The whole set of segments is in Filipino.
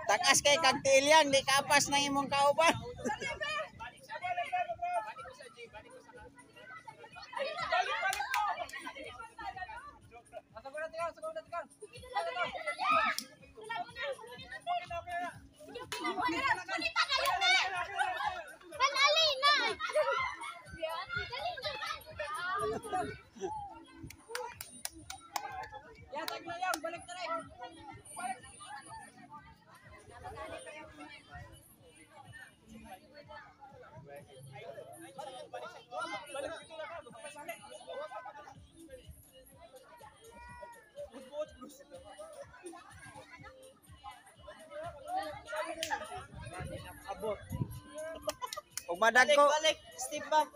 Takas kay kagtiil yan, di kapas ng imong kauban. Balik, step back.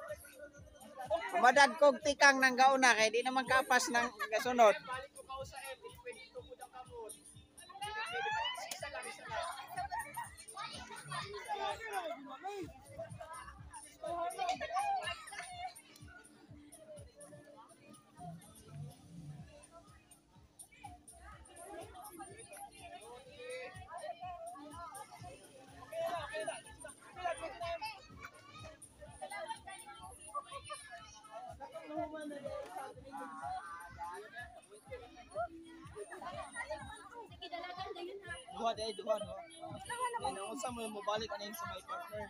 Umadad kog tikang nang gauna kay di naman kapas ng kasunod. Duha no. Yan ang usa mo balik ana sa my partner.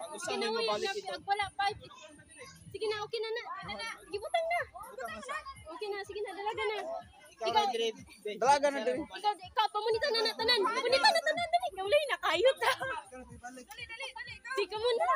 Ang usa mo balik ito. Wala pa. Sige na, okay na na. Gibutang na. Okay na, sige na, dalaga na. Ikaw dalaga na din. Ikaw pamunita na tanan. Pamunita na tanan dali. Ikaw lang nakayot. Dali. Sige mo na.